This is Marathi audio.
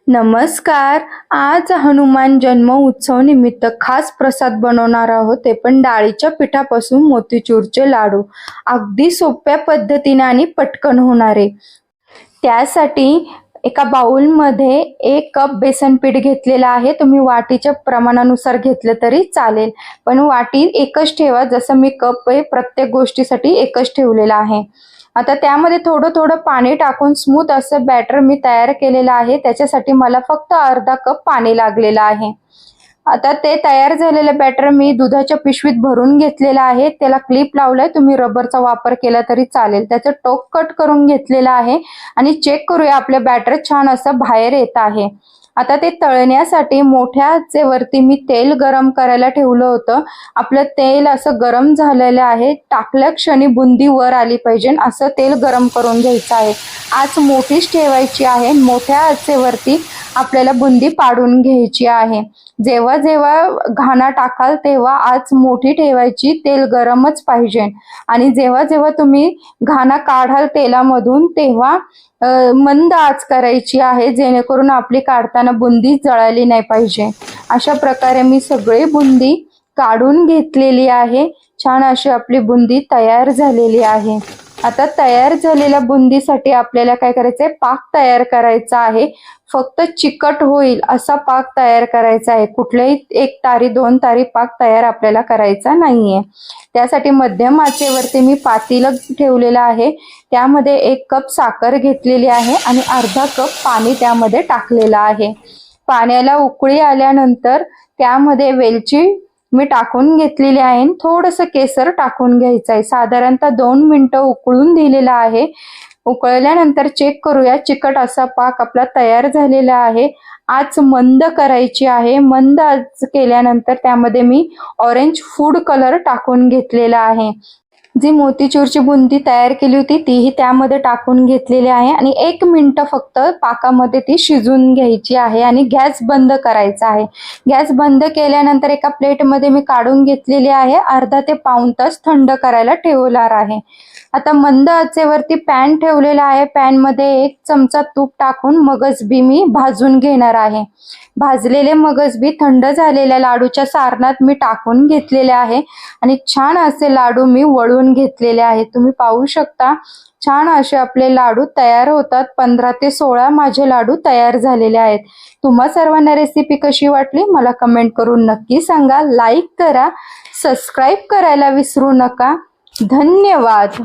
नमस्कार. आज हनुमान जन्म उत्सव निमित्त खास प्रसाद बनवणार आहोत, ते पण डाळीच्या पिठापासून मोतीचूरचे लाडू. अगदी सोप्या पद्धतीने आणि पटकन होणारे. त्यासाठी एका बाउलमध्ये 1 कप बेसन पीठ घेतलेलं आहे. तुम्ही वाटीच्या प्रमाणानुसार घेतलं तरी चालेल, पण वाटी एकच ठेवा. जसं मी कप आहे प्रत्येक गोष्टीसाठी एकच ठेवलेला आहे. आता त्यामध्ये थोडं थोडं पाणी टाकून स्मूथ असं बॅटर मी तयार केलेलं आहे. त्याच्यासाठी मला फक्त अर्धा कप पाणी लागलेलं आहे. आता ते तयार झालेलं बॅटर मी दुधाच्या पिशवीत भरून घेतलेलं आहे. त्याला क्लिप लावलाय, तुम्ही रबरचा वापर केला तरी चालेल. त्याचं टोक कट करून घेतलेलं आहे आणि चेक करूया आपलं बॅटर छान असं बाहेर येत आहे. आता ते तळण्यासाठी मोठ्या आचेवरती मी तेल गरम करायला ठेवलं होतं. आपलं तेल असं गरम झालेलं आहे. टाकल्या क्षणी बुंदी वर आली पाहिजे असं तेल गरम करून घ्यायचं आहे. आच मोठीच ठेवायची आहे. मोठ्या आचेवरती आपल्याला बुंदी पाडून घ्यायची आहे. जेव्हा जेव्हा घाणा टाकाल तेव्हा आच मोठी ठेवायची, तेल गरमच पाहिजे. आणि जेव्हा जेव्हा तुम्ही घाणा काढाल तेलामधून तेव्हा मंद आच करायची आहे, जेणेकरून आपली काढताना बुंदी जळाली नाही पाहिजे. अशा प्रकारे मी सगळी बुंदी काढून घेतलेली आहे. छान अशी आपली बुंदी तयार झालेली आहे. आता तयार झालेल्या बुंदीसाठी आपल्याला काय करायचंय, पाक तयार करायचा आहे. फक्त चिकट होईल असा पाक तयार करायचा आहे. कुठल्याही 1 तारी 2 तारी पाक तयार आपल्याला करायचा नाहीये. त्यासाठी मध्यम आचेवरती मी पातेलं ठेवलेलं आहे. त्यामध्ये 1 कप साखर घेतलेली आहे आणि अर्धा कप पाणी त्यामध्ये टाकलेलं आहे. पाण्याला उकळी आल्यानंतर त्यामध्ये वेलची मी टाकून घेतलेली आहे. थोडंसं केसर टाकून घ्यायचं आहे. साधारणतः 2 मिनिटं उकळून दिलेलं आहे. उकळल्यानंतर चेक करूया. चिकट असा पाक आपला तयार झालेला आहे. आच मंद करायची आहे. मंद आच केल्यानंतर त्यामध्ये मी ऑरेंज फूड कलर टाकून घेतलेला आहे. जी मोतीचूरची बुंदी तयार केली होती तीही त्यामध्ये टाकून घेतलेली आहे आणि 1 मिनिट फक्त पाकामध्ये ती शिजून घ्यायची आहे आणि गॅस बंद करायचा आहे. गॅस बंद केल्यानंतर एका प्लेटमध्ये मी काढून घेतलेली आहे. अर्धा ते पाऊण तास थंड करायला ठेवणार आहे. आता मंद आचेवरती पॅन ठेवलेला आहे. पॅनमध्ये 1 चमचा तूप टाकून मगजबी मी भाजून घेणार आहे. भाजलेले मगजबी थंड झालेल्या लाडूच्या सारणात मी टाकून घेतलेले आहे आणि छान असे लाडू मी वळून घेतलेले आहेत. तुम्ही पाहू शकता छान असे आपले लाडू तयार होतात. 15 ते 16 माझे लाडू तयार झालेले आहेत. तुम्हा सर्वांना रेसिपी कशी वाटली मला कमेंट करून नक्की सांगा. लाईक करा, सबस्क्राईब करायला विसरू नका. धन्यवाद.